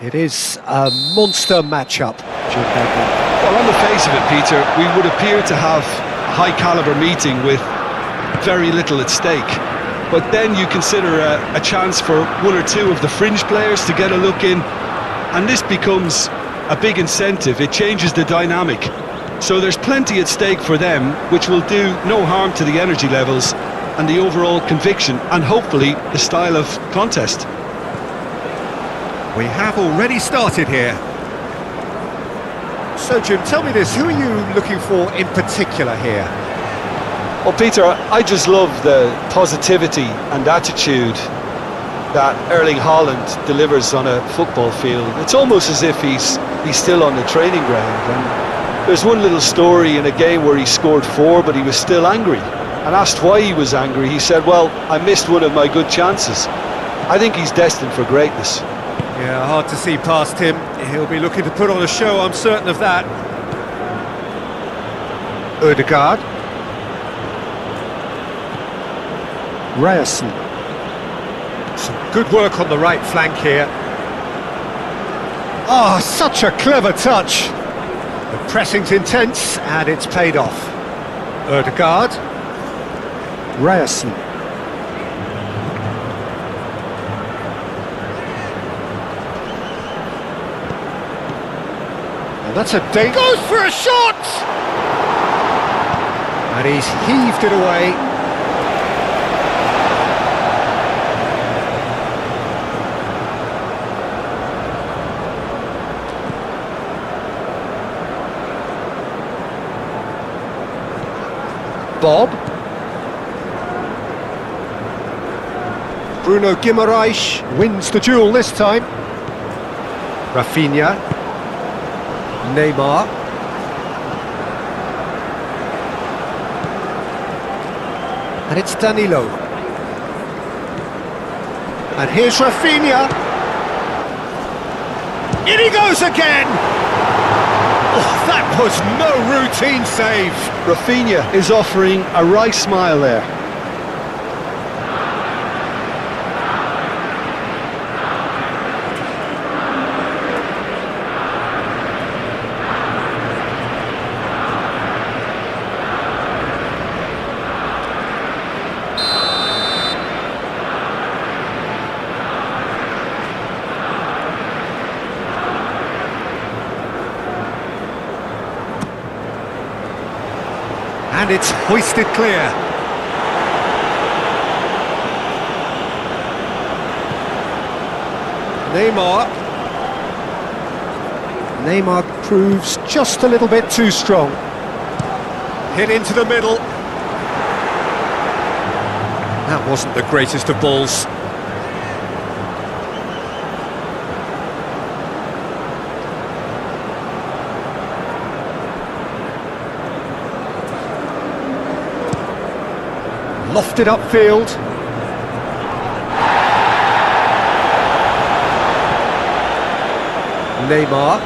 It is a monster matchup. Well, on the face of it, Peter, we would appear to have a high-caliber meeting with very little at stake. But then you consider a chance for one or two of the fringe players to get a look in, and this becomes a big incentive. It changes the dynamic. So there's plenty at stake for them, which will do no harm to the energy levels and the overall conviction, and hopefully the style of contest. We have already started here. So, Jim, tell me this, who are you looking for in particular here? Well, Peter, I just love the positivity and attitude that Erling Haaland delivers on a football field. It's almost as if he's still on the training ground. And there's one little story in a game where he scored 4, but he was still angry. And asked why he was angry, he said, well, I missed one of my good chances. I think he's destined for greatness. Yeah, hard to see past him. He'll be looking to put on a show, I'm certain of that. Ødegaard. Ryerson. Some good work on the right flank here. Oh, such a clever touch. The pressing's intense and it's paid off. Ødegaard. Ryerson. And that's a danger. Goes for a shot! And he's heaved it away. Bob. Bruno Guimaraes wins the duel this time. Rafinha. Neymar. And it's Danilo. And here's Rafinha. In he goes again! Oh, that was no routine save. Rafinha is offering a wry smile there. And it's hoisted clear. Neymar proves just a little bit too strong. Hit into the middle. That wasn't the greatest of balls. Lofted upfield. Neymar.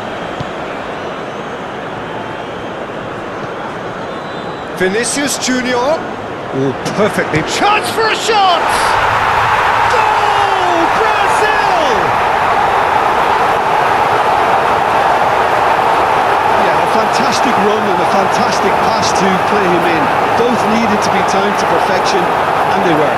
Vinicius Junior. Oh, perfectly. Chance for a shot! Goal! Brazil! Yeah, a fantastic run and a fantastic pass to play him in. Both needed to be timed to perfection, and they were.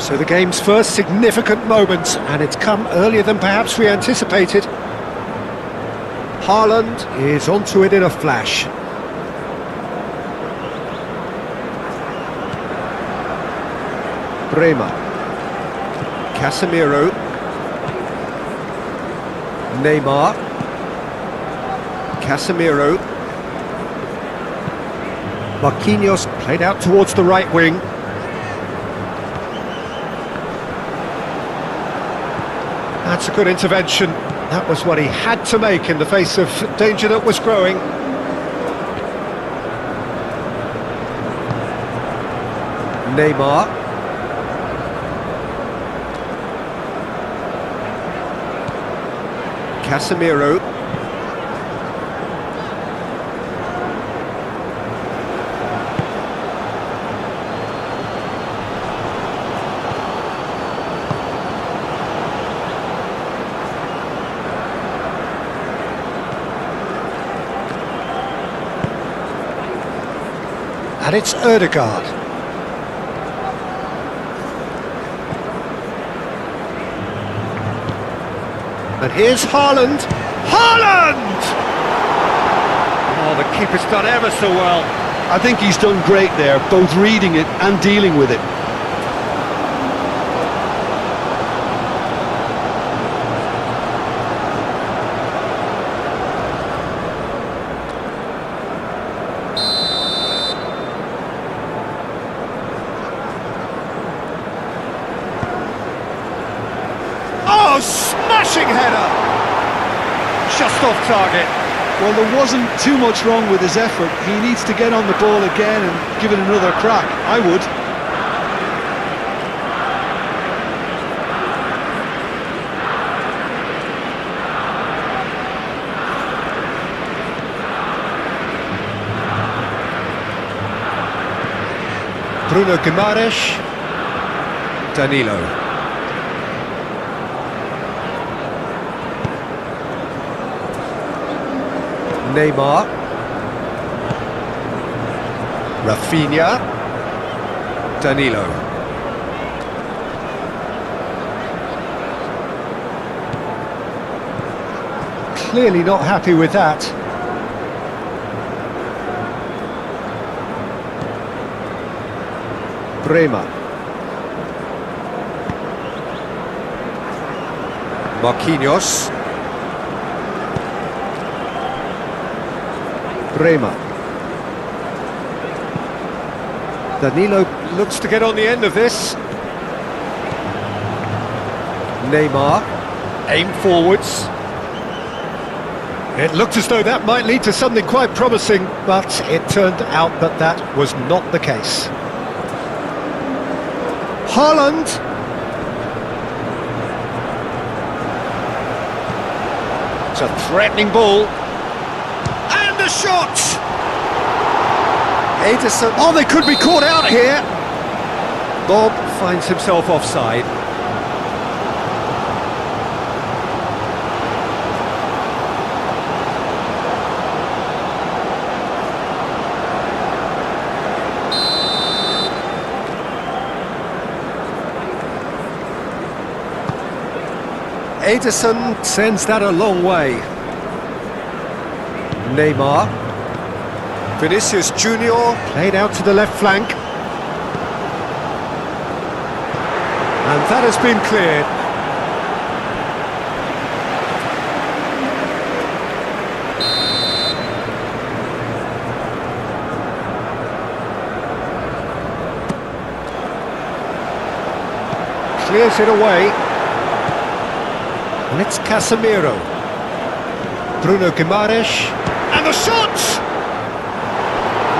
So the game's first significant moment, and it's come earlier than perhaps we anticipated. Haaland is onto it in a flash. Bremer. Casemiro. Neymar. Casemiro. Marquinhos played out towards the right wing. That's a good intervention. That was what he had to make in the face of danger that was growing. Neymar. Casemiro. And it's Ødegaard. And here's Haaland. Haaland! Oh, the keeper's done ever so well. I think he's done great there, both reading it and dealing with it. Oh, smashing header! Just off target. Well, there wasn't too much wrong with his effort. He needs to get on the ball again and give it another crack. I would. Bruno Guimaraes. Danilo. Neymar. Rafinha. Danilo. Clearly not happy with that. Bremer. Marquinhos. Bremer. Danilo looks to get on the end of this. Neymar. Aim forwards. It looked as though that might lead to something quite promising, but it turned out that that was not the case. Haaland. It's a threatening ball. And a shot! Ederson. Oh, they could be caught out here. Bob finds himself offside. Ederson sends that a long way. Neymar. Vinicius Junior played out to the left flank. And that has been cleared. Clears it away. And it's Casemiro. Bruno Guimaraes. And the shot!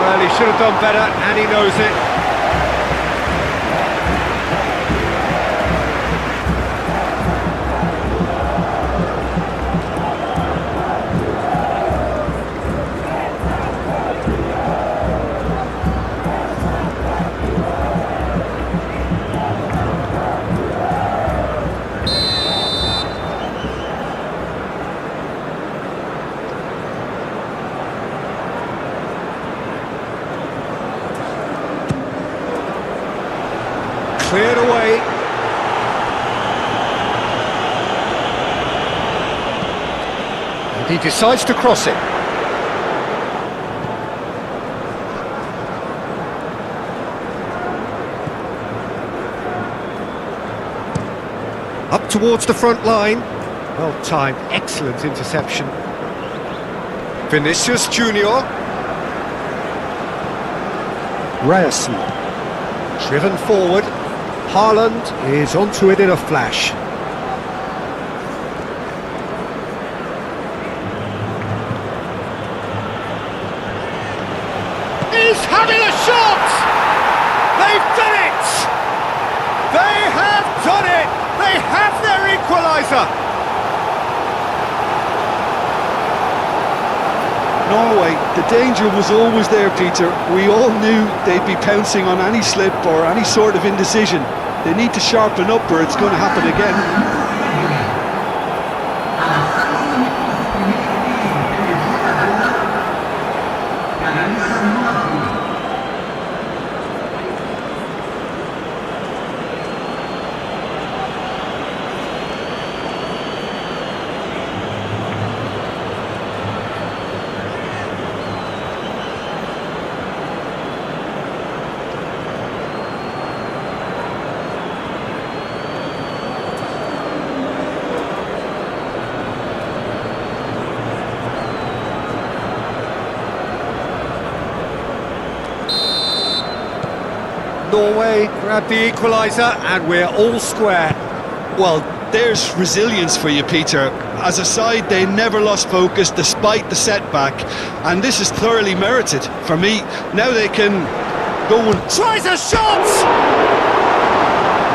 Well, he should have done better, and he knows it. Cleared away. And he decides to cross it. Up towards the front line. Well timed, excellent interception. Vinicius Junior. Ryerson. Driven forward. Haaland is onto it in a flash. He's having a shot! They've done it! They have done it! They have their equaliser! The danger was always there, Peter. We all knew they'd be pouncing on any slip or any sort of indecision. They need to sharpen up or it's going to happen again. Norway grab the equaliser and we're all square. Well, there's resilience for you, Peter. As a side, they never lost focus despite the setback, and this is thoroughly merited. For me, now they can go and... Tries a shot!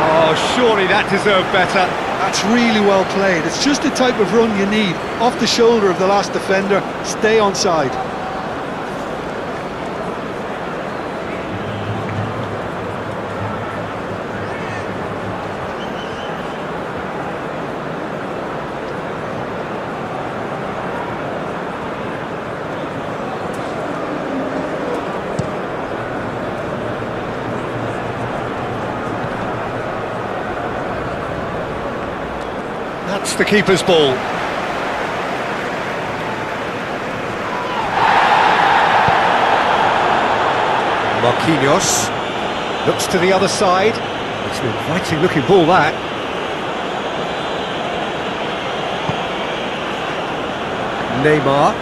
Oh, surely that deserved better. That's really well played. It's just the type of run you need. Off the shoulder of the last defender, stay onside. That's the keeper's ball. Marquinhos looks to the other side. It's an inviting looking ball, that. Neymar.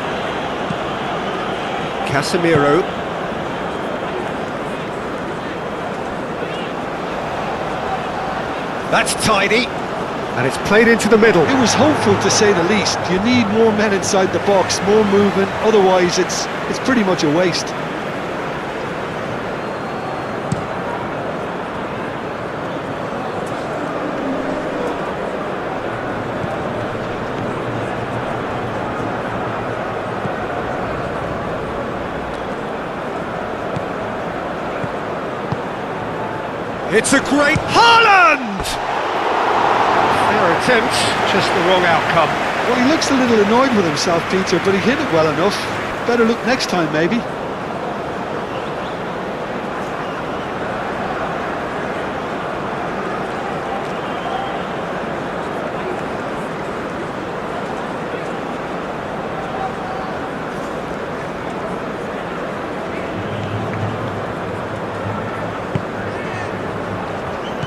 Casemiro. That's tidy. And it's played into the middle. It was hopeful, to say the least. You need more men inside the box, more movement, otherwise it's pretty much a waste. It's a great Haaland! Attempt, just the wrong outcome. Well, he looks a little annoyed with himself, Peter, but he hit it well enough. Better look next time, maybe.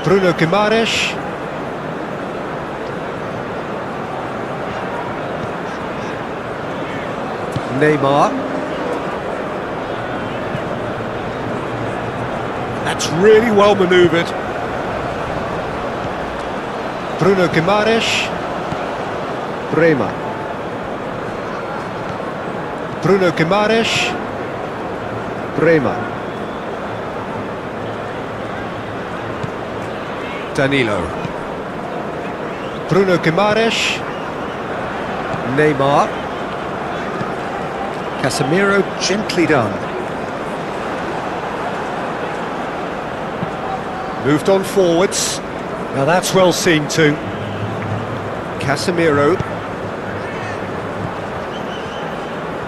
Bruno Guimaraes. Neymar. That's really well manoeuvred. Bruno Guimaraes. Bremer. Bruno Guimaraes. Bremer. Danilo. Bruno Guimaraes. Neymar. Casemiro, gently done. Moved on forwards. Now that's well seen too. Casemiro.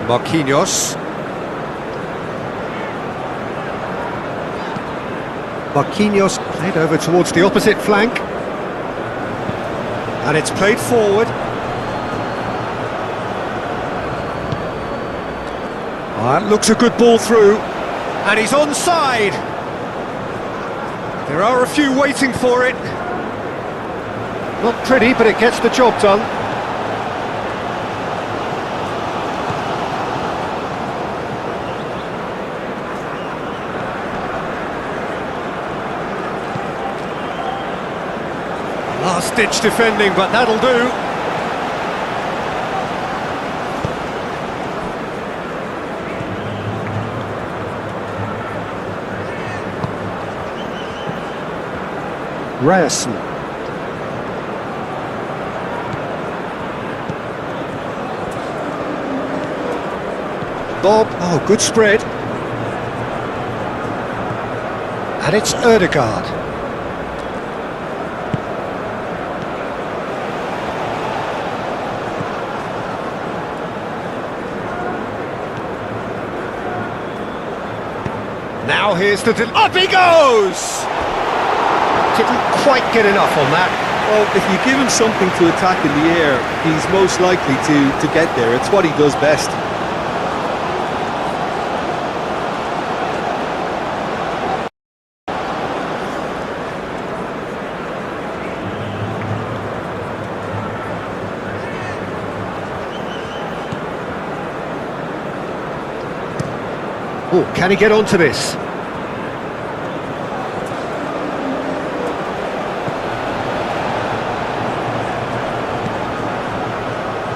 Marquinhos. Marquinhos played over towards the opposite flank. And it's played forward. That looks a good ball through, and he's onside. There are a few waiting for it. Not pretty, but it gets the job done. Last-ditch defending, but that'll do. Ryerson. Bob, oh, good spread. And it's Ødegaard. Now here's the... Up he goes! Didn't quite get enough on that. Well, if you give him something to attack in the air, he's most likely to get there. It's what he does best. Oh, can he get onto this?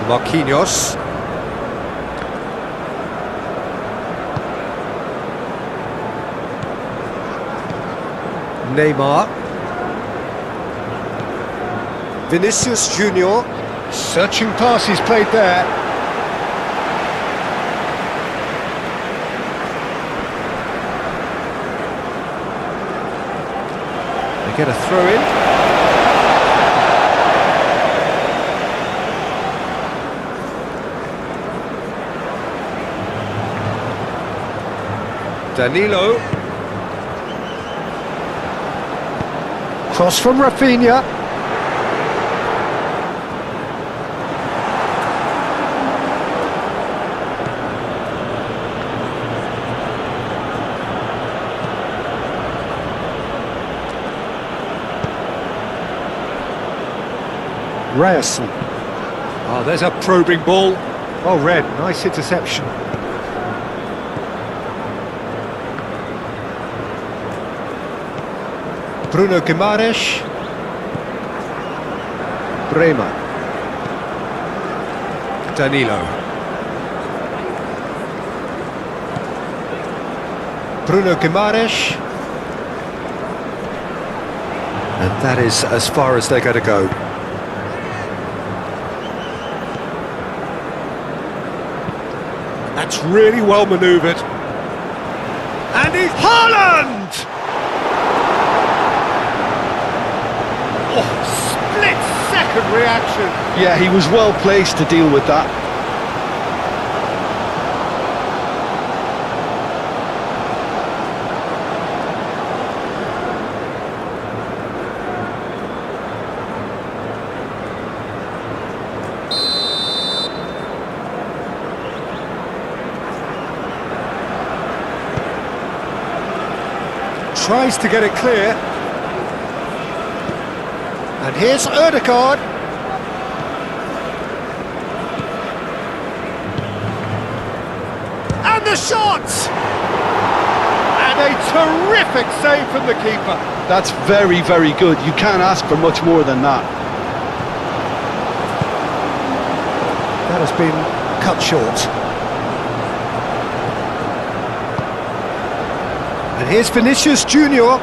Marquinhos. Neymar. Vinicius Junior. Searching pass he's played there. They get a throw in. Danilo. Cross from Rafinha. Ryerson. Oh, there's a probing ball. Oh, Red, nice interception. Bruno Guimaraes. Bremer. Danilo. Bruno Guimaraes. And that is as far as they're going to go. That's really well manoeuvred. And it's Haaland! Split-second reaction. Yeah, he was well placed to deal with that. Tries to get it clear. And here's Ødegaard. And the shot! And a terrific save from the keeper. That's very, very good. You can't ask for much more than that. That has been cut short. And here's Vinicius Junior.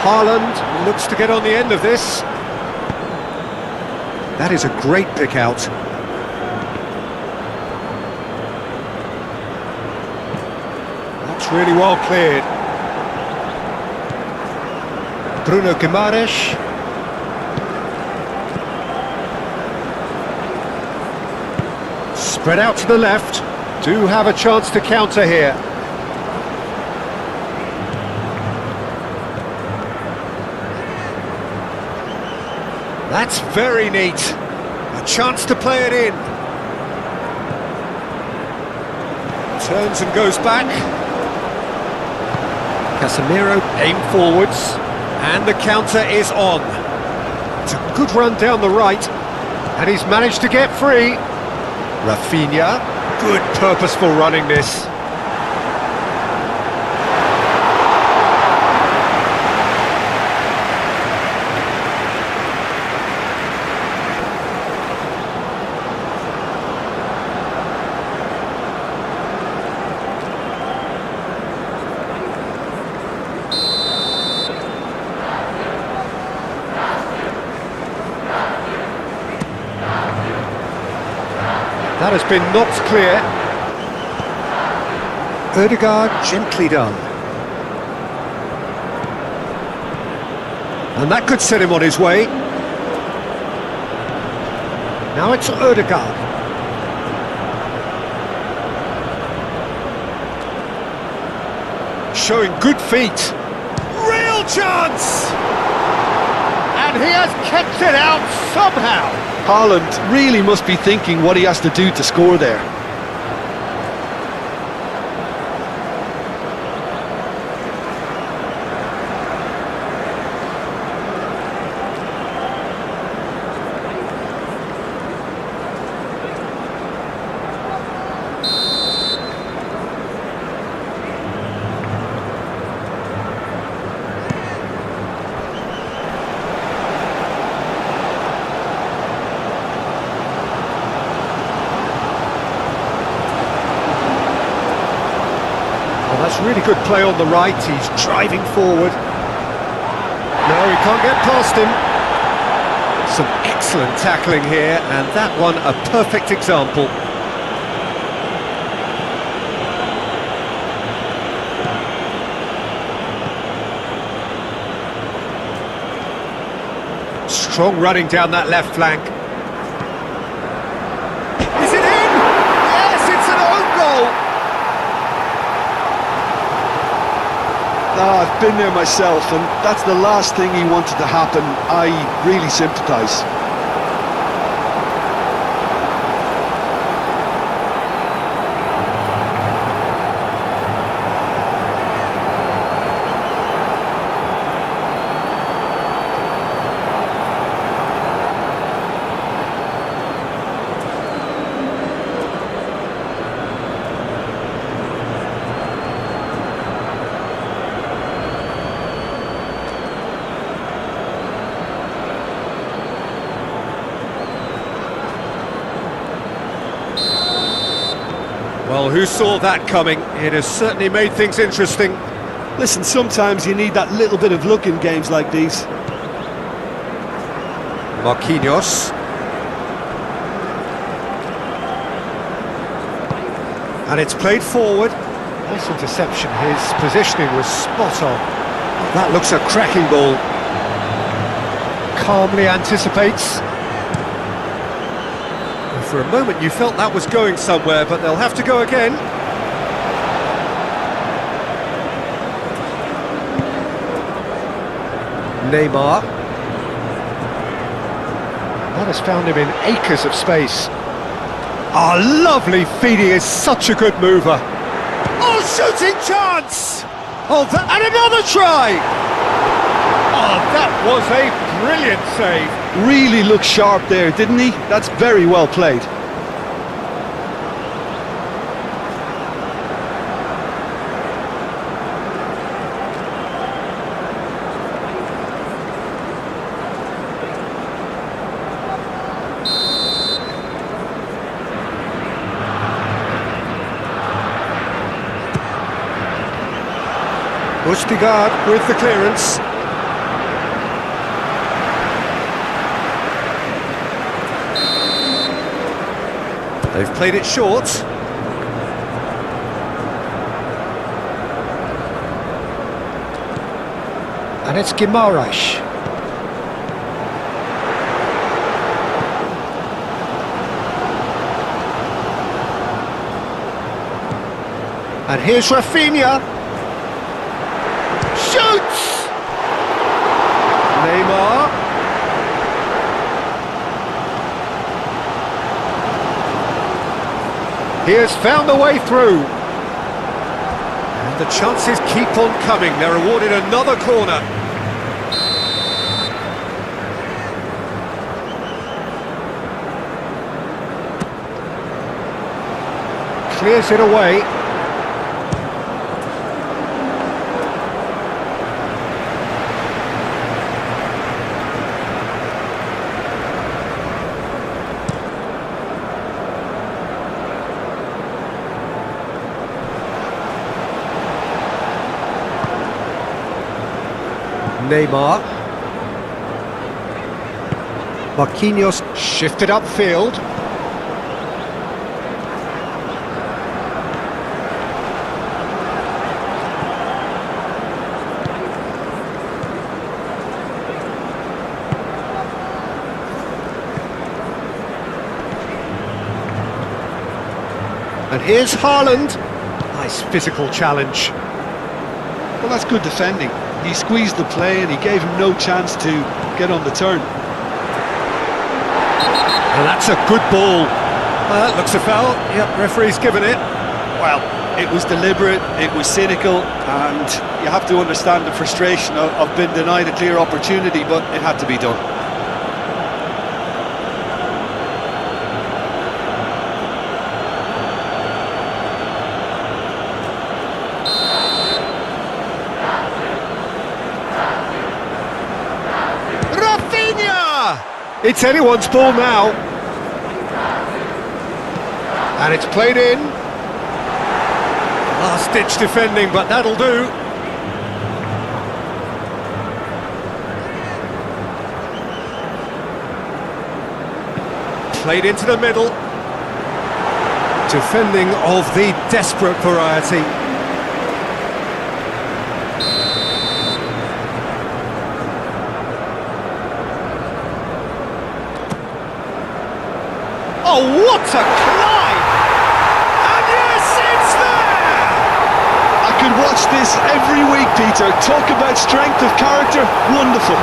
Haaland looks to get on the end of this. That is a great pick out. That's really well cleared. Bruno Guimaraes. Spread out to the left. Do have a chance to counter here. That's very neat. A chance to play it in. Turns and goes back. Casemiro aim forwards. And the counter is on. It's a good run down the right. And he's managed to get free. Rafinha. Good purposeful running this. That has been knocked clear. Ødegaard, gently done. And that could set him on his way. Now it's Ødegaard. Showing good feet. Real chance! And he has kept it out somehow. Haaland really must be thinking what he has to do to score there. That's really good play on the right, he's driving forward. No, he can't get past him. Some excellent tackling here, and that one a perfect example. Strong running down that left flank. Is it in? Yes, it's an own goal! I've been there myself, and that's the last thing he wanted to happen. I really sympathise. Well, who saw that coming? It has certainly made things interesting. Listen, sometimes you need that little bit of luck in games like these. Marquinhos. And it's played forward. Nice interception, his positioning was spot on. That looks a cracking ball. Calmly anticipates. For a moment you felt that was going somewhere, but they'll have to go again. Neymar. That has found him in acres of space. Ah, lovely feed, he is such a good mover. Oh, shooting chance! Oh, and another try! Oh, that was a brilliant save. Really looked sharp there, didn't he? That's very well played. Ødegaard with the clearance. They've played it short. And it's Guimaraes. And here's Rafinha. Shoots! Neymar. He has found a way through. And the chances keep on coming. They're awarded another corner. Clears it away. Neymar. Marquinhos shifted upfield. here's Haaland. Nice physical challenge. Well, that's good defending. He squeezed the play and he gave him no chance to get on the turn. And that's a good ball. Well, that looks a foul. Yep, referee's given it. Well, it was deliberate, it was cynical, and you have to understand the frustration of being denied a clear opportunity, but it had to be done. It's anyone's ball now. And it's played in. Last-ditch defending, but that'll do. Played into the middle. Defending of the desperate variety. Oh, what a climb! And yes, it's there! I could watch this every week, Peter. Talk about strength of character. Wonderful.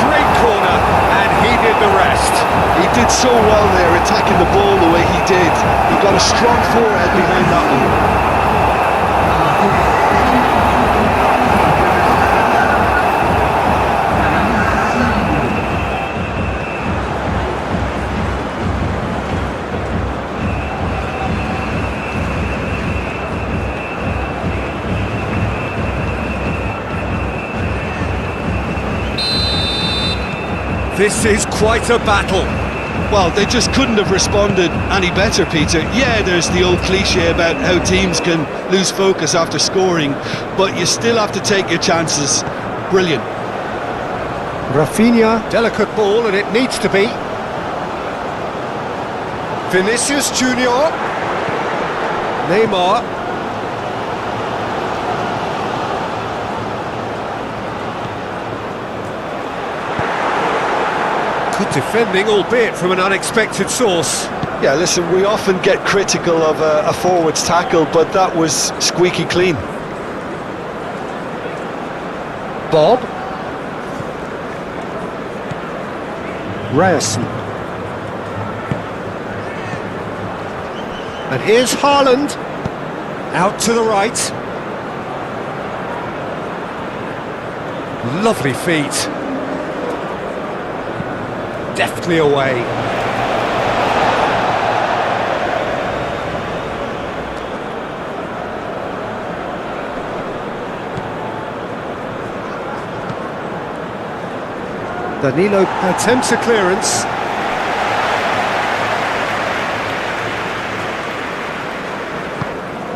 Great corner, and he did the rest. He did so well there, attacking the ball the way he did. He got a strong forehead behind that one. This is quite a battle. Well, they just couldn't have responded any better, Peter. Yeah, there's the old cliche about how teams can lose focus after scoring, but you still have to take your chances. Brilliant. Rafinha, delicate ball, and it needs to be. Vinicius Junior. Neymar. Good defending, albeit from an unexpected source. Yeah, listen, we often get critical of a forward's tackle, but that was squeaky clean. Bob. Ryerson. And here's Haaland. Out to the right. Lovely feet. Deftly away. Danilo attempts a clearance.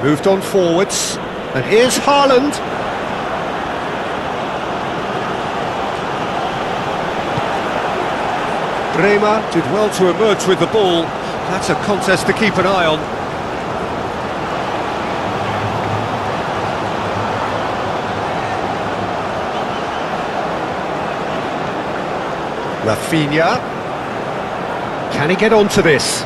Moved on forwards. And here's Haaland. Bremer did well to emerge with the ball. That's a contest to keep an eye on. Rafinha. Can he get onto this?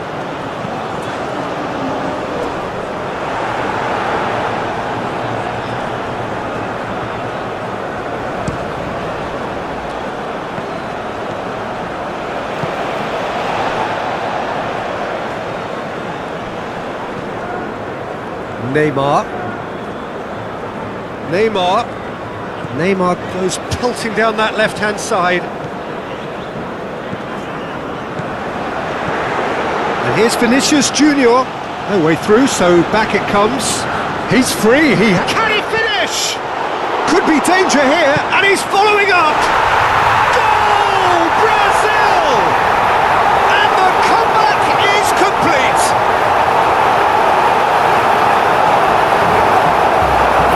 Neymar goes pelting down that left-hand side. And here's Vinicius Junior. No way through, so back it comes. He's free. Can he finish? Could be danger here, and he's following up. Goal, Brazil! And the comeback is complete.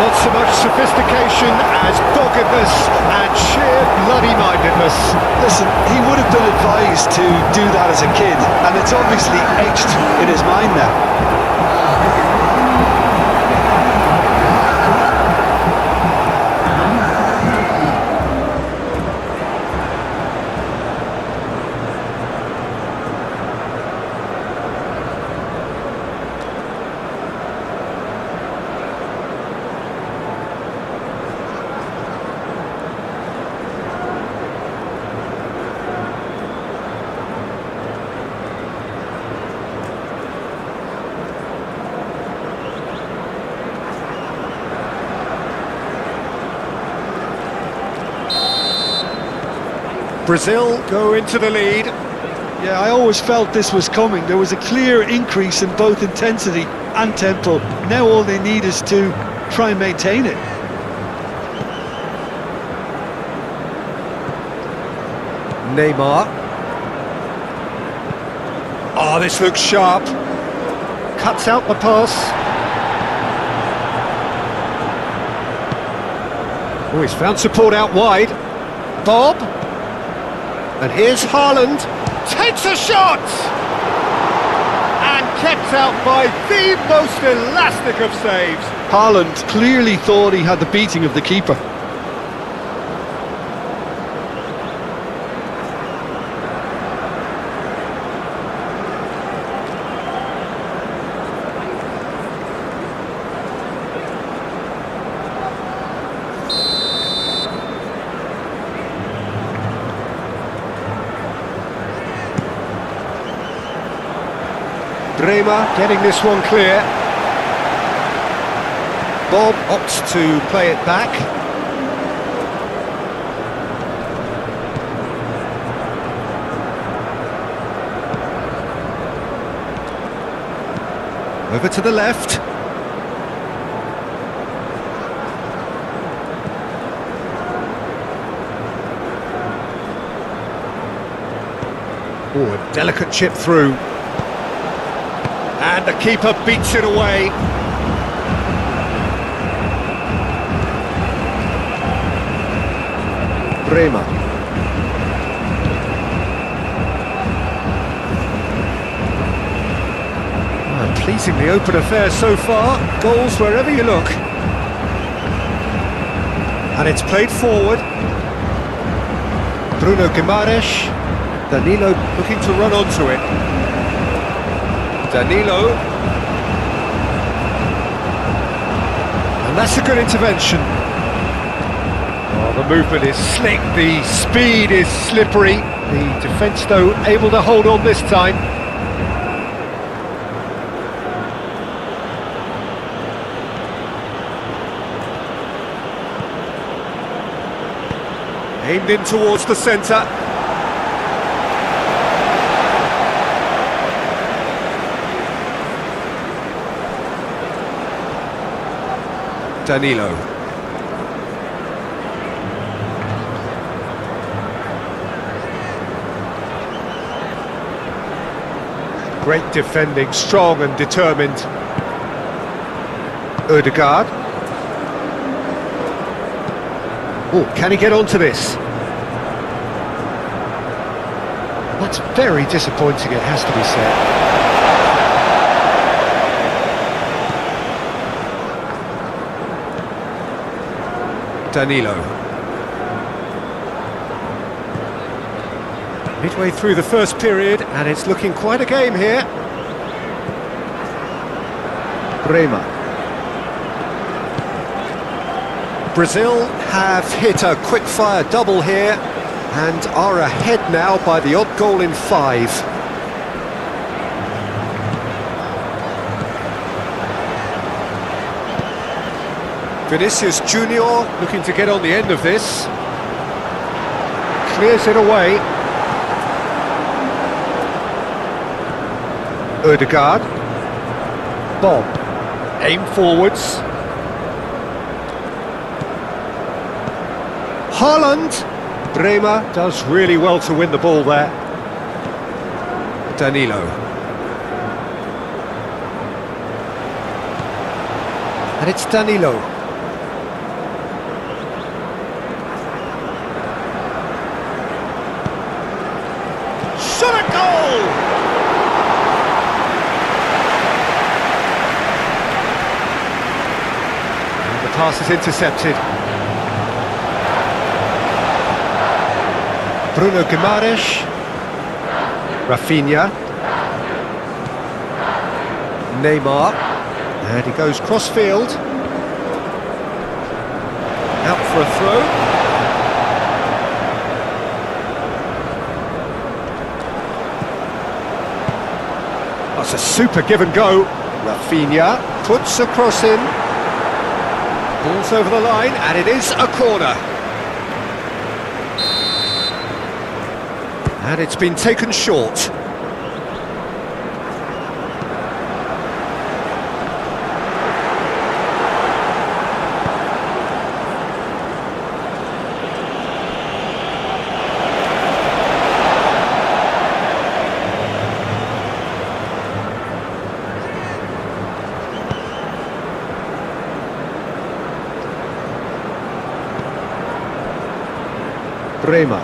Not so much sophistication as doggedness and sheer bloody-mindedness. Listen, he would have been advised to do that as a kid, and it's obviously etched in his mind now. Brazil go into the lead. Yeah, I always felt this was coming. There was a clear increase in both intensity and tempo. Now all they need is to try and maintain it. Neymar. Oh, this looks sharp. Cuts out the pass. Oh, he's found support out wide. Bob. And here's Haaland. Takes a shot! And kept out by the most elastic of saves. Haaland clearly thought he had the beating of the keeper. Bremer getting this one clear. Bob opts to play it back. Over to the left. Oh, a delicate chip through. And the keeper beats it away. Bremer. Pleasingly open affair so far. Goals wherever you look. And it's played forward. Bruno Guimaraes. Danilo looking to run onto it. Danilo. And that's a good intervention. Oh, the movement is slick, the speed is slippery. The defence, though, able to hold on this time. Aimed in towards the centre. Danilo. Great defending, strong and determined. Ødegaard. Oh, can he get onto this? That's very disappointing, it has to be said. Danilo. Midway through the first period, and it's looking quite a game here. Bremer. Brazil have hit a quick-fire double here, and are ahead now by the odd goal in 5. Vinicius Junior looking to get on the end of this. Clears it away. Ødegaard. Bob. Aim forwards. Haaland. Bremer does really well to win the ball there. Danilo. And it's Danilo. Shot a goal! And the pass is intercepted. Bruno Guimaraes. Rafinha. Neymar. And he goes cross-field. Out for a throw. That's a super give and go. Rafinha puts a cross in. Ball's over the line, and it is a corner. And it's been taken short. Bremer.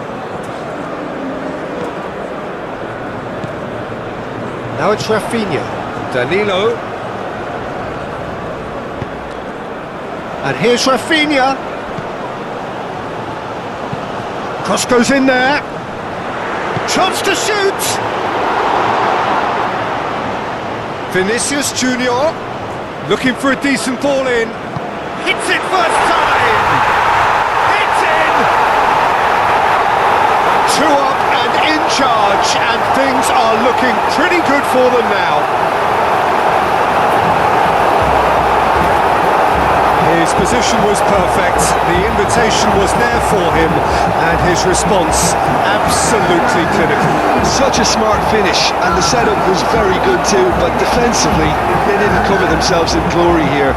Now it's Rafinha. Danilo. And here's Rafinha. Cross goes in there. Chance to shoot. Vinicius Junior. Looking for a decent ball in. Hits it first time. It's in. 2 up and in charge, and things are looking pretty good for them now. His position was perfect, the invitation was there for him, and his response absolutely clinical. Such a smart finish, and the setup was very good too, but defensively, they didn't cover themselves in glory here.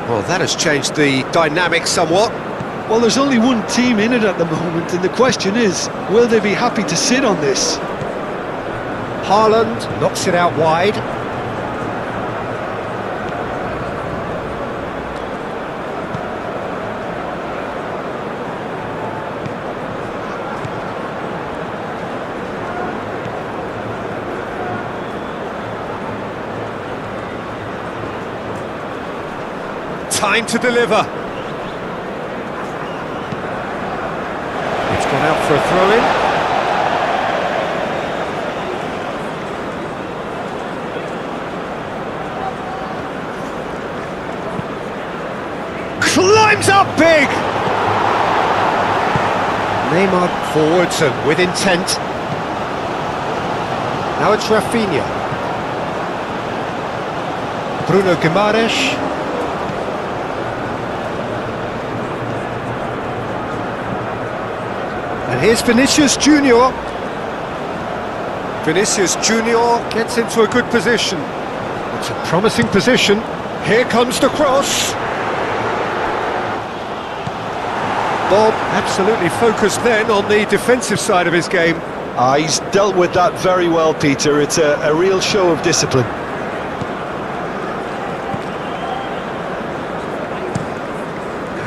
Well, that has changed the dynamic somewhat. Well, there's only one team in it at the moment, and the question is, will they be happy to sit on this? Haaland knocks it out wide. Time to deliver. It's gone out for a throw-in. Climbs up big! Neymar forwards and with intent. Now it's Rafinha. Bruno Guimaraes. And here's Vinicius Junior. Vinicius Junior gets into a good position. It's a promising position. Here comes the cross. Bob absolutely focused then on the defensive side of his game. He's dealt with that very well, Peter. It's a real show of discipline.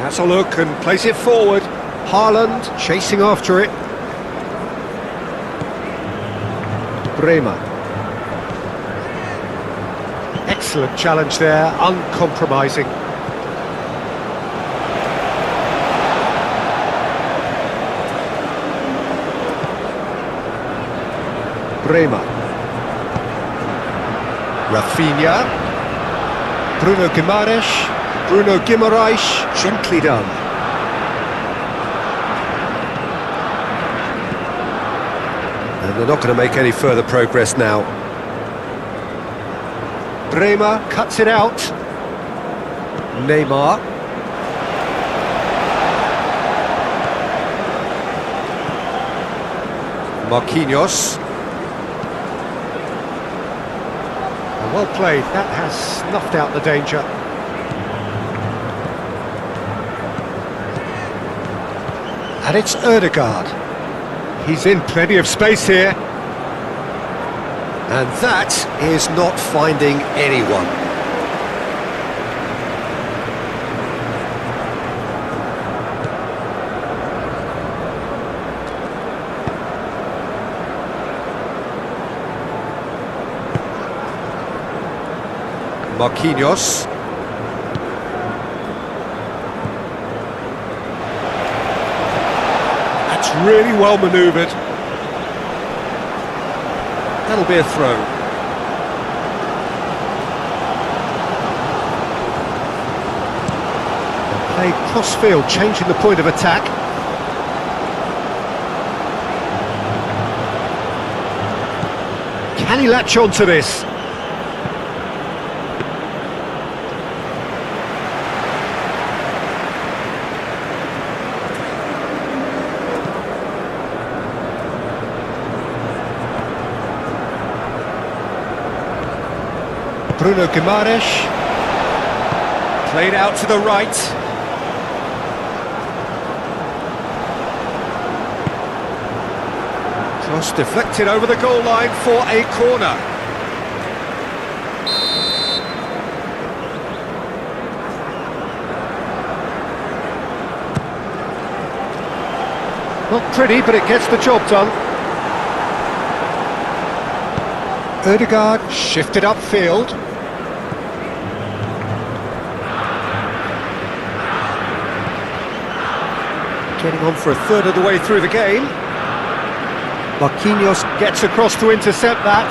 Has a look and plays it forward. Haaland chasing after it. Bremer. Excellent challenge there, uncompromising. Bremer. Rafinha. Bruno Guimaraes. Bruno Guimaraes, gently done. And they're not going to make any further progress now. Bremer cuts it out. Neymar. Marquinhos. Well played, that has snuffed out the danger. And it's Ødegaard. He's in plenty of space here. And that is not finding anyone. Marquinhos. That's really well manoeuvred. That'll be a throw. Play cross-field, changing the point of attack. Can he latch on to this? Bruno Guimaraes, played out to the right. Cross deflected over the goal line for a corner. Not pretty, but it gets the job done. Ødegaard shifted upfield. Getting on for a third of the way through the game. Marquinhos gets across to intercept that.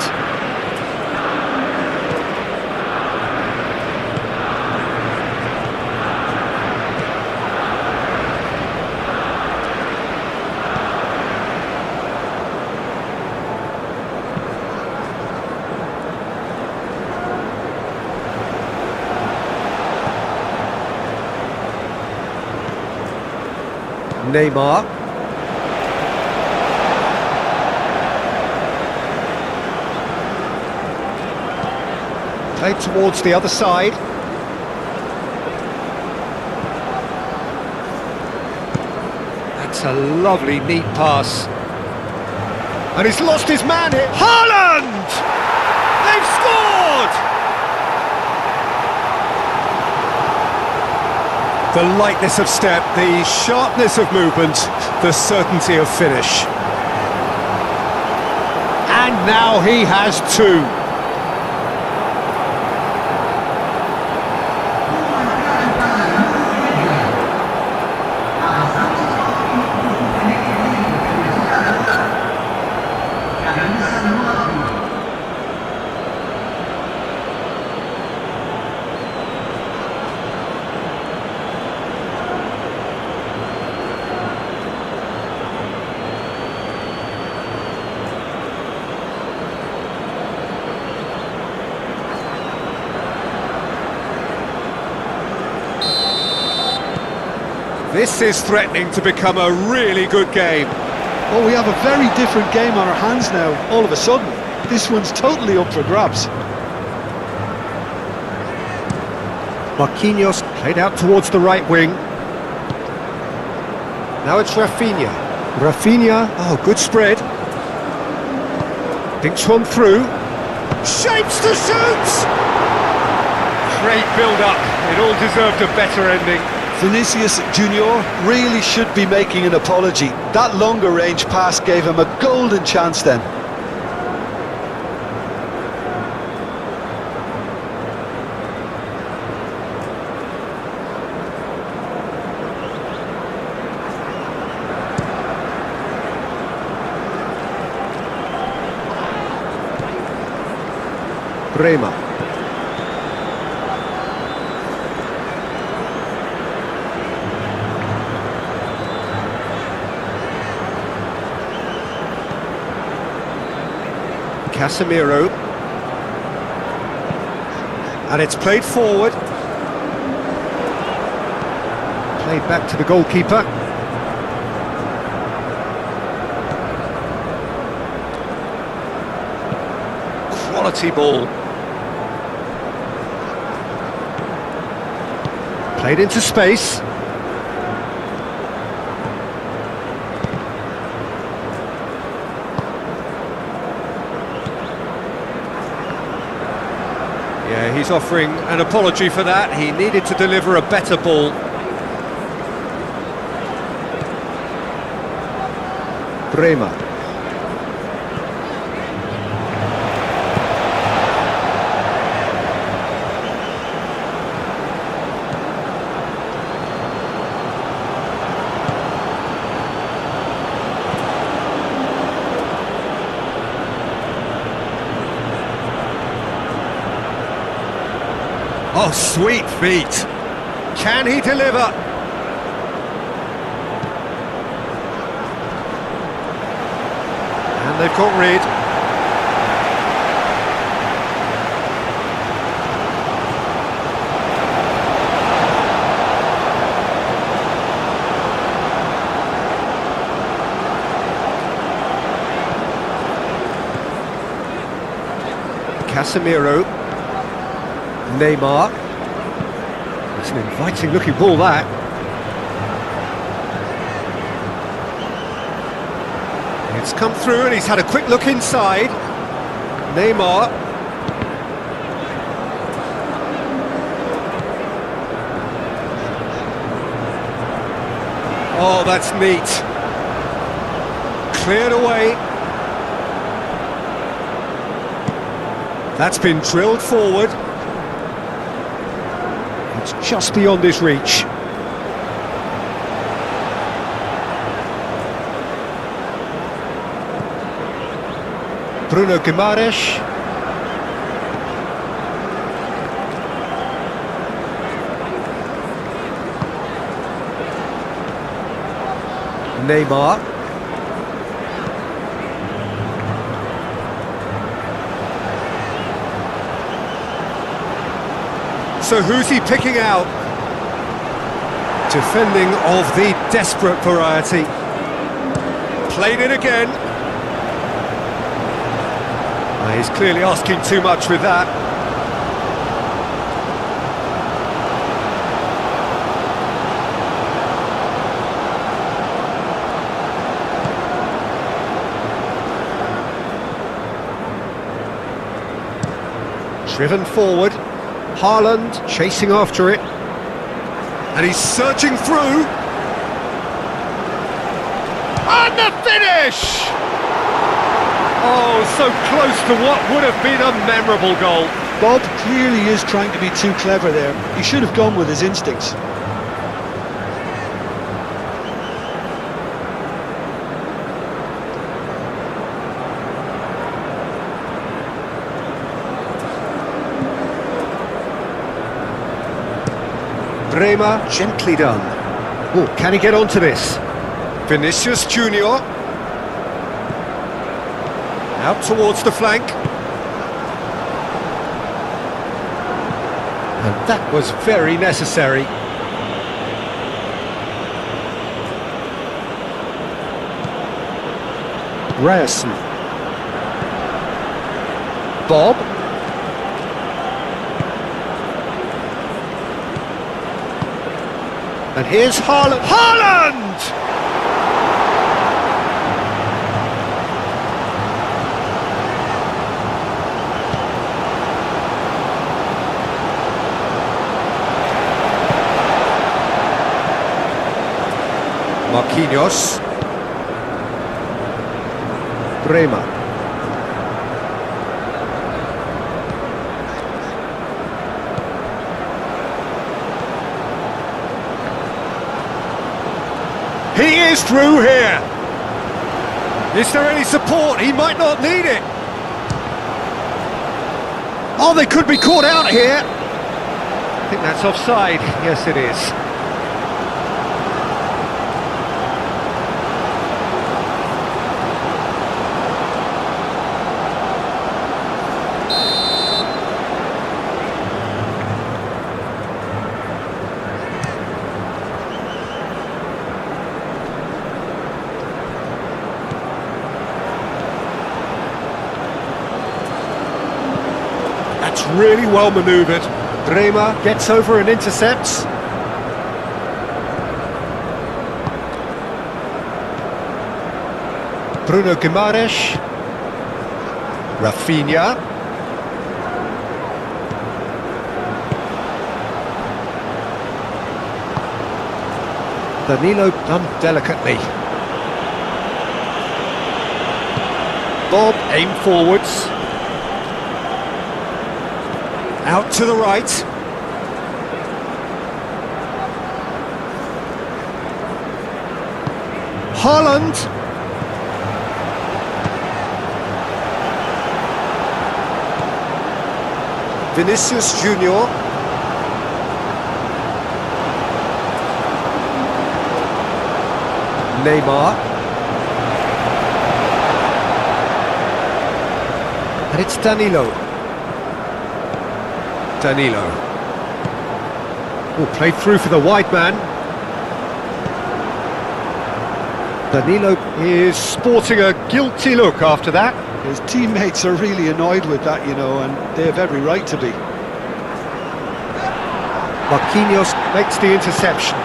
Neymar. Played towards the other side. That's a lovely, neat pass. And he's lost his man here. Haaland! They've scored! The lightness of step, the sharpness of movement, the certainty of finish. And now he has two. This is threatening to become a really good game. Oh, we have a very different game on our hands now, all of a sudden. This one's totally up for grabs. Marquinhos played out towards the right wing. Now it's Rafinha. Rafinha, oh, good spread. Dinks one through. Shapes to shoot! Great build-up. It all deserved a better ending. Vinicius Junior really should be making an apology. That longer range pass gave him a golden chance then. Bremer. Casemiro, and it's played forward, played back to the goalkeeper. Quality ball, played into space. Yeah, he's offering an apology for that. He needed to deliver a better ball. Bremer. Oh, sweet feet. Can he deliver? And they've got rid. Casemiro. Neymar. It's an inviting looking ball, that. It's come through and he's had a quick look inside. Neymar. Oh, that's neat. Cleared away. That's been drilled forward. It's just beyond his reach. Bruno Guimaraes. Neymar. So who's he picking out? Defending of the desperate variety. Played it again. He's clearly asking too much with that. Driven forward. Haaland chasing after it. And he's surging through. And the finish! Oh, so close to what would have been a memorable goal. Bob clearly is trying to be too clever there. He should have gone with his instincts. Bremer, gently done. Oh, can he get onto this? Vinicius Junior. Out towards the flank. And that was very necessary. Ryerson. Bob. And here's Haaland. Haaland! Marquinhos. Bremer. He is through here. Is there any support? He might not need it. Oh, they could be caught out here. I think that's offside. Yes, it is. Really well manoeuvred. Bremer gets over and intercepts. Bruno Guimaraes. Rafinha. Danilo done delicately. Bob aimed forwards. Out to the right. Haaland. Vinicius Junior. Neymar. And it's Danilo. Oh, played through for the wide man. Danilo is sporting a guilty look after that. His teammates are really annoyed with that, you know, and they have every right to be. Marquinhos makes the interception.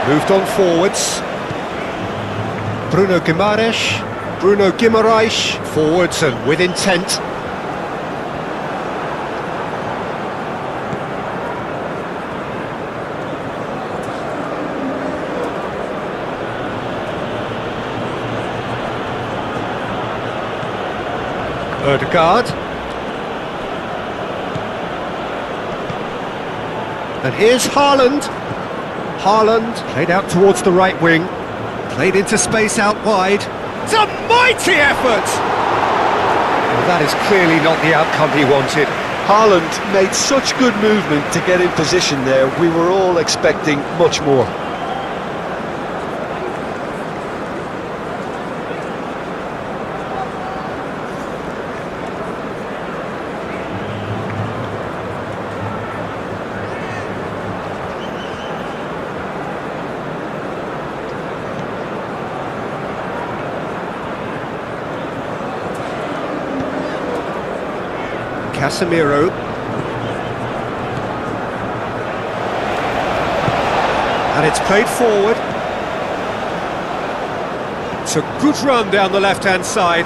Moved on forwards. Bruno Guimaraes, forwards and with intent. Ødegaard. And here's Haaland. Haaland played out towards the right wing. Played into space out wide. It's a mighty effort! Well, that is clearly not the outcome he wanted. Haaland made such good movement to get in position there. We were all expecting much more. Casemiro. And it's played forward. It's a good run down the left-hand side.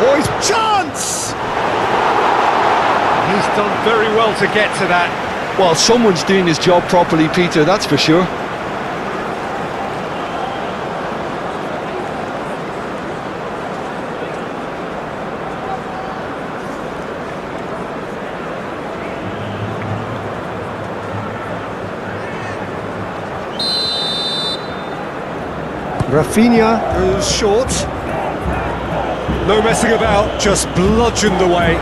Oh, his chance! He's done very well to get to that. Well, someone's doing his job properly, Peter, that's for sure. Rafinha goes short. No messing about, just bludgeoned away.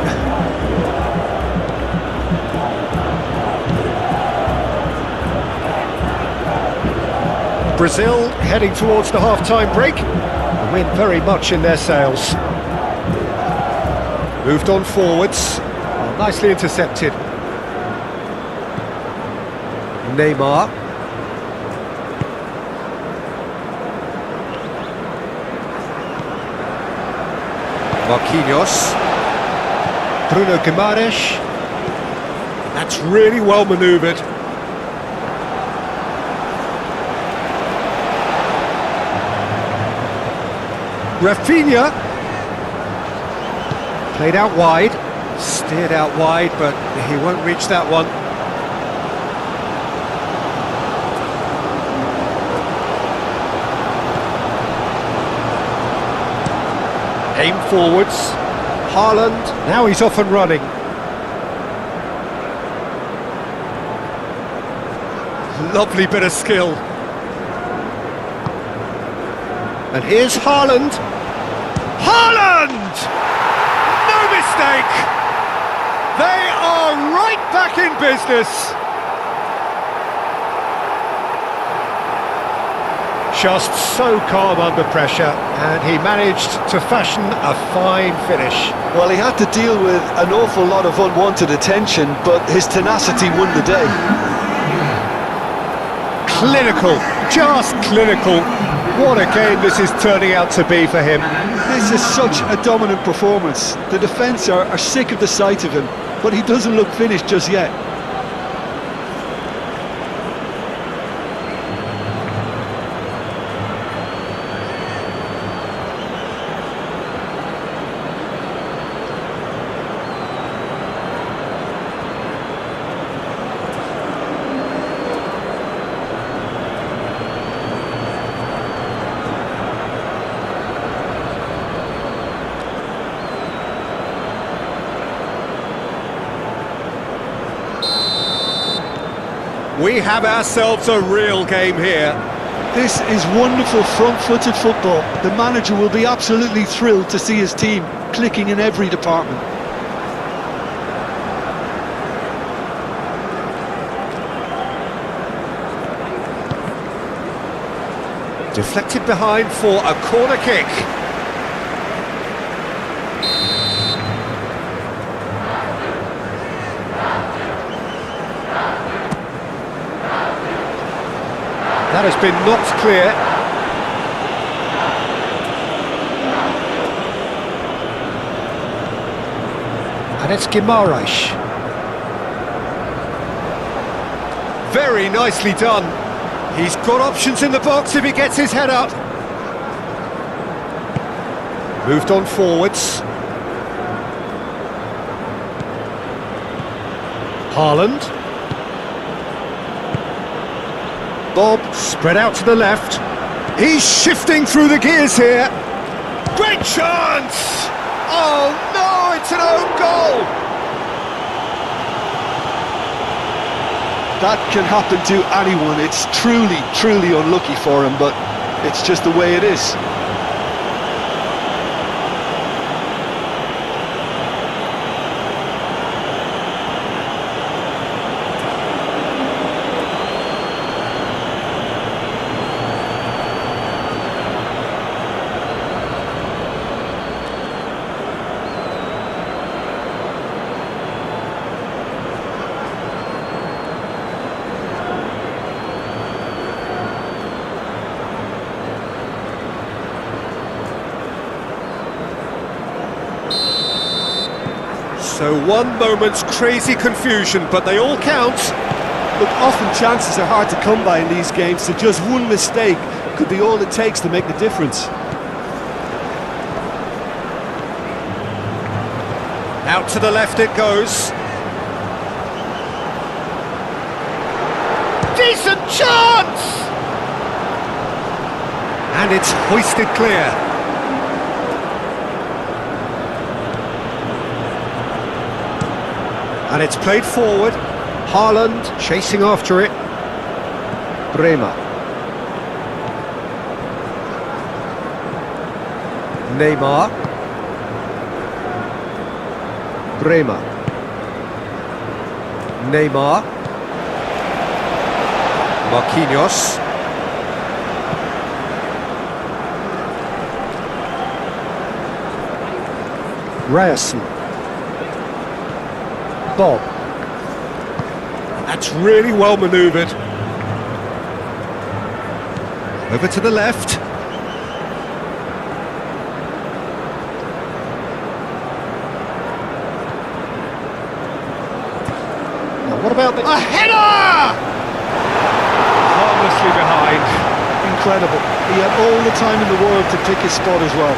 Brazil heading towards the half-time break. The wind very much in their sails. Moved on forwards. Oh, nicely intercepted. Neymar. Marquinhos. Bruno Guimaraes. That's really well manoeuvred. Rafinha. Played out wide. Steered out wide, but he won't reach that one. Aim forwards. Haaland, now he's off and running. Lovely bit of skill. And here's Haaland. Haaland! No mistake! They are right back in business. Just so calm under pressure, and he managed to fashion a fine finish. Well, he had to deal with an awful lot of unwanted attention, but his tenacity won the day. Clinical, just clinical. What a game this is turning out to be for him. This is such a dominant performance. The defence are sick of the sight of him, but he doesn't look finished just yet. We have ourselves a real game here. This is wonderful front-footed football. The manager will be absolutely thrilled to see his team clicking in every department. Deflected behind for a corner kick. That has been knocked clear. And it's Guimaraes. Very nicely done. He's got options in the box if he gets his head up. Moved on forwards. Haaland. Bob spread out to the left. He's shifting through the gears here. Great chance! Oh no, it's an own goal! That can happen to anyone. It's truly, truly unlucky for him, but it's just the way it is. So one moment's crazy confusion, but they all count. Look, often chances are hard to come by in these games, so just one mistake could be all it takes to make the difference. Out to the left it goes. Decent chance! And it's hoisted clear. And it's played forward. Haaland chasing after it. Bremer. Neymar. Bremer. Neymar. Marquinhos. Ryerson. Bob. That's really well manoeuvred. Over to the left. Now what about the... A header! Harmlessly behind. Incredible. He had all the time in the world to pick his spot as well.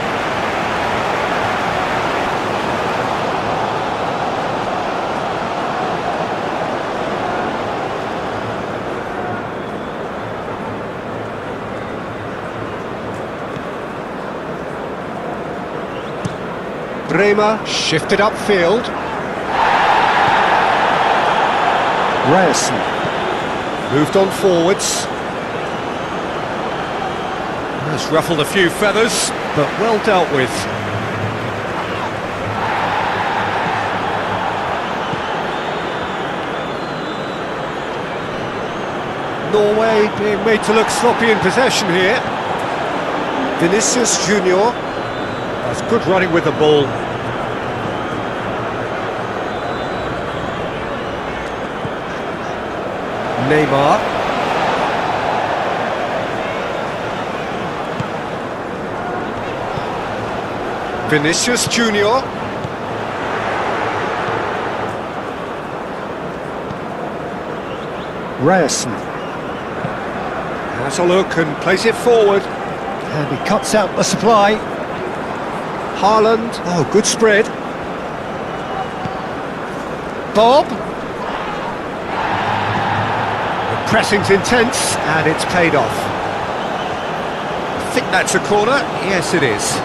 Bremer shifted upfield. Ryerson moved on forwards. Has ruffled a few feathers, but well dealt with. Norway being made to look sloppy in possession here. Vinicius Junior. That's good running with the ball. Neymar. Vinicius Junior. Ryerson has a look and plays it forward. And he cuts out the supply. Haaland, oh, good spread. Bob. The pressing's intense, and it's paid off. I think that's a corner. Yes, it is.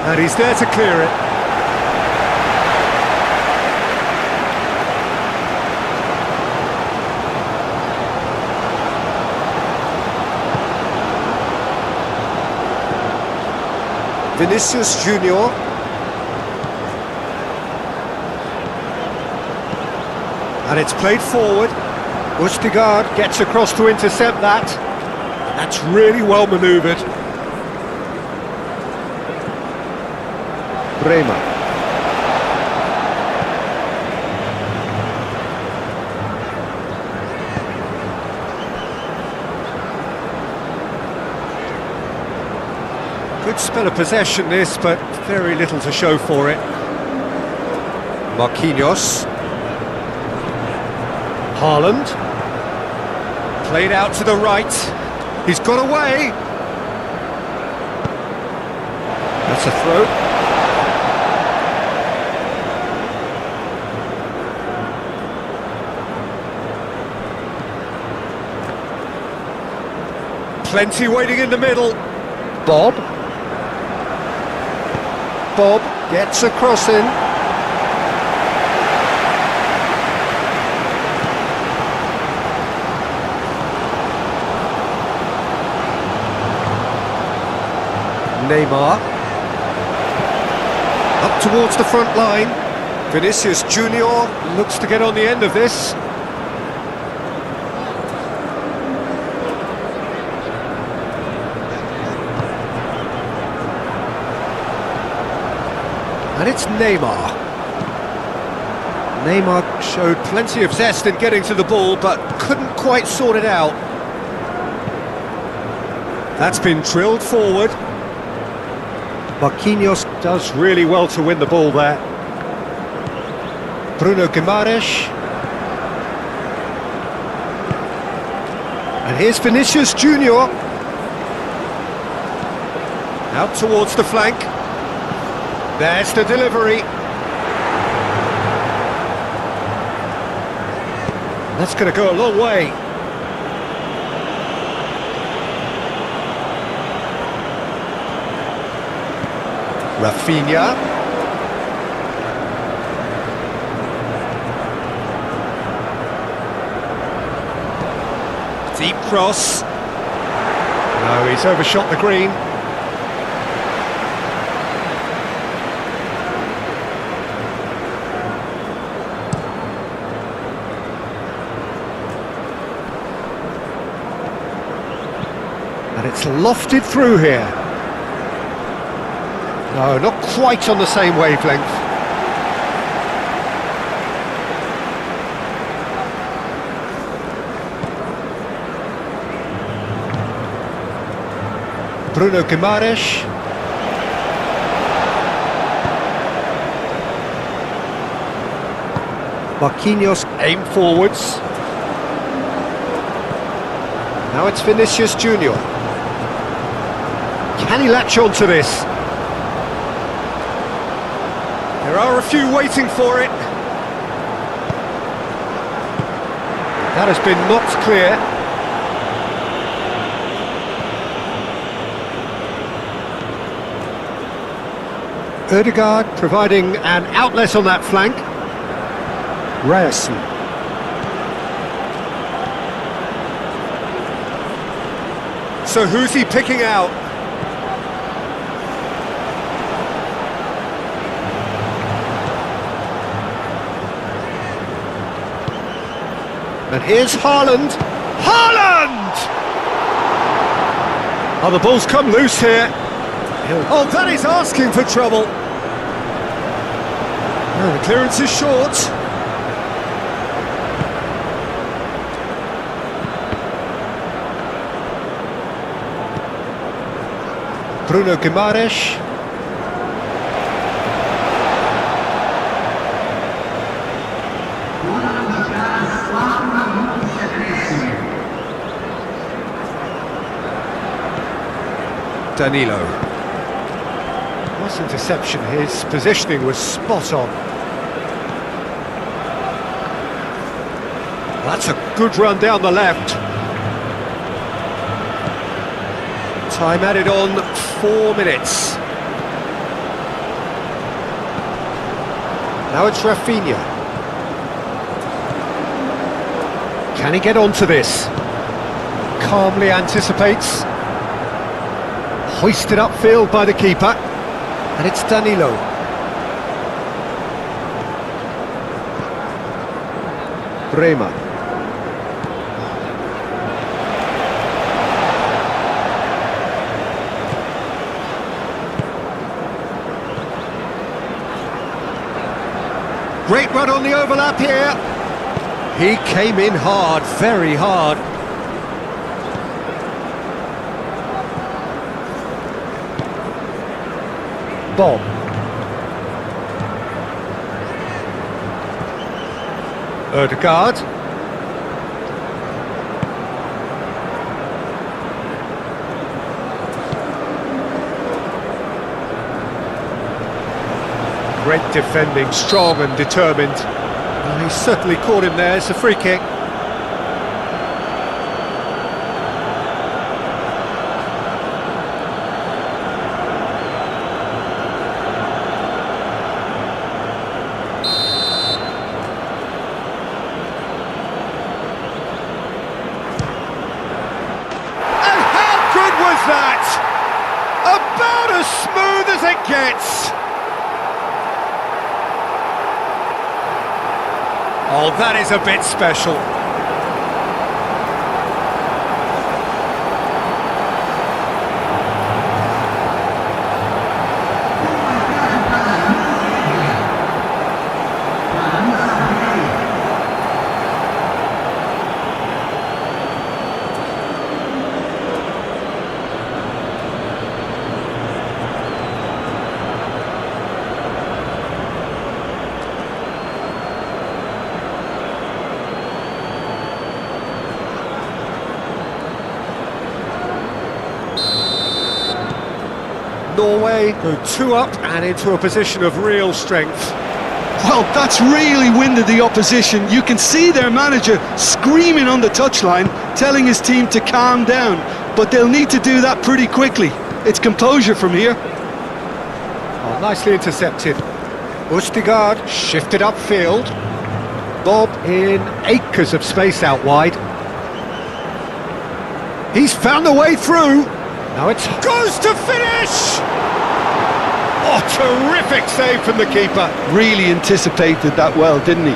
And he's there to clear it. Vinicius Junior. And it's played forward. Østigard gets across to intercept that. That's really well manoeuvred. Bremer. Good spell of possession this, but very little to show for it. Marquinhos. Haaland. Played out to the right. He's got away. That's a throw. Plenty waiting in the middle. Bob. Bob gets a cross in. Neymar. Up towards the front line. Vinicius Junior looks to get on the end of this. And it's Neymar. Neymar showed plenty of zest in getting to the ball, but couldn't quite sort it out. That's been drilled forward. Marquinhos does really well to win the ball there. Bruno Guimaraes. And here's Vinicius Junior. Out towards the flank. There's the delivery. That's going to go a long way. Rafinha. Deep cross. No, he's overshot the green. And it's lofted through here. No, not quite on the same wavelength. Bruno Guimaraes. Marquinhos aim forwards. Now it's Vinicius Junior. Can he latch on to this? There are a few waiting for it. That has been knocked clear. Ødegaard providing an outlet on that flank. Ryerson. So who's he picking out? And here's Haaland. Haaland! Oh, the ball's come loose here. Oh, that is asking for trouble. Oh, the clearance is short. Bruno Guimaraes. Danilo. Nice interception, his positioning was spot on. That's a good run down the left. Time added on 4 minutes. Now it's Rafinha. Can he get onto this? Calmly anticipates. Hoisted upfield by the keeper. And it's Danilo. Bremer. Great run on the overlap here. He came in hard, very hard. Bob. Ødegaard. Great defending, strong and determined. Well, he certainly caught him there. It's a free kick. And how good was that? About as smooth as it gets. Oh, that is a bit special. Norway go 2 up and into a position of real strength. Well, that's really winded the opposition. You can see their manager screaming on the touchline, telling his team to calm down, but they'll need to do that pretty quickly. It's composure from here. Oh, nicely intercepted. Ødegaard shifted upfield. Bob in acres of space out wide. He's found a way through. Now it goes to finish! Oh, terrific save from the keeper. Really anticipated that well, didn't he?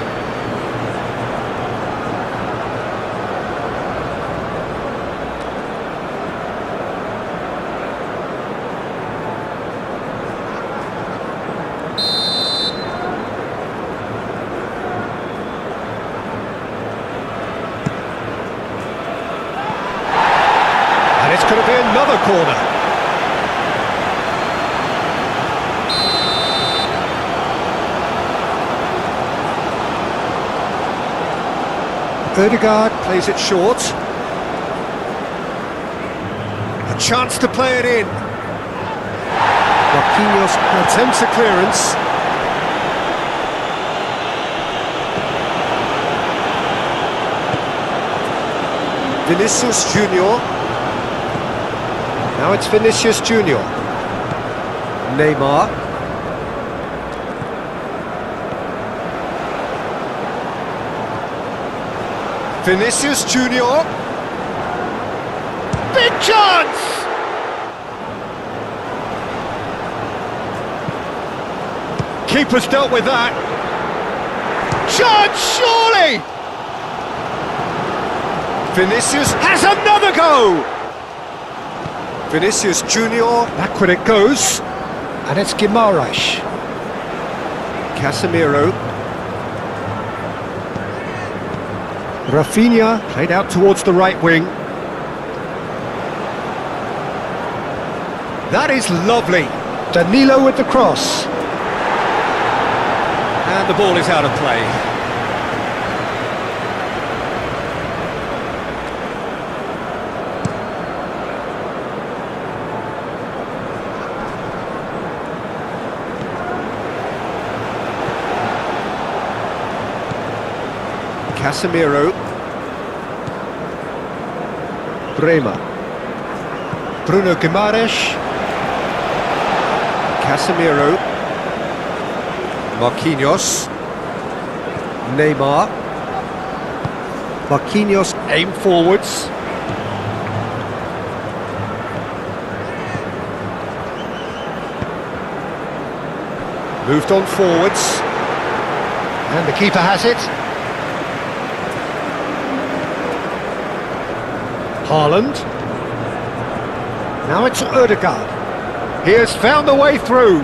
And it's going to be another corner. Ødegaard plays it short. A chance to play it in. Marquinhos attempts a clearance. Vinicius Junior. Now it's Vinicius Junior. Neymar. Vinicius Junior. Big chance! Keeper's dealt with that. Chance, surely! Vinicius has another go! Vinicius Junior, backward it goes. And it's Guimaraes. Casemiro. Rafinha played out towards the right wing. That is lovely. Danilo with the cross. And the ball is out of play. Casemiro. Bremer. Bruno Guimaraes. Casemiro. Marquinhos. Neymar. Marquinhos aim forwards. Moved on forwards. And the keeper has it. Haaland. Now it's Ødegaard. He has found the way through.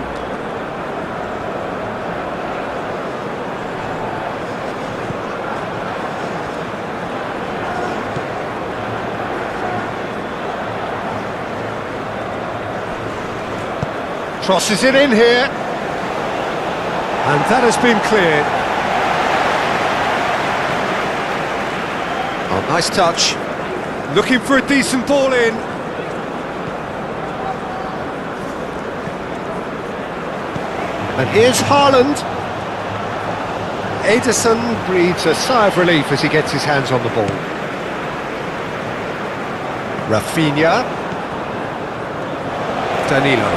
Crosses it in here. And that has been cleared. Oh, nice touch. Looking for a decent ball in. And here's Haaland. Ederson breathes a sigh of relief as he gets his hands on the ball. Rafinha. Danilo.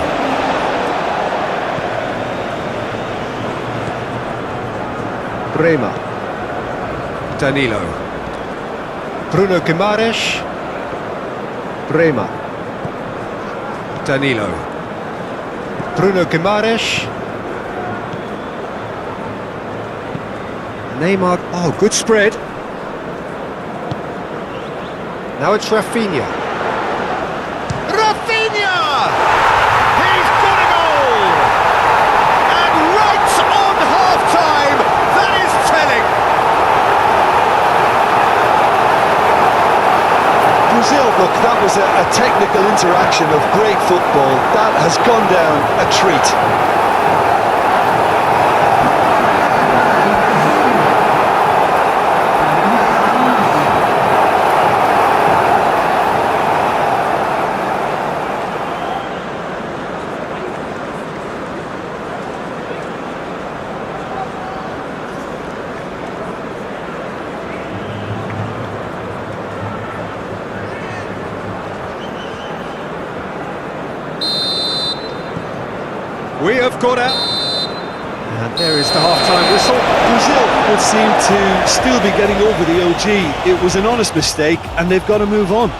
Bremer. Danilo. Bruno Guimaraes. Bremer. Danilo. Bruno Guimaraes. Neymar. Oh, good spread. Now it's Rafinha. Rafinha! He's got a goal! And right on half-time, that is telling. Brazil, look, that was a technical interaction of great football. That has gone down a treat. We have got out. And there is the half-time whistle. Brazil would seem to still be getting over the OG. It was an honest mistake and they've got to move on.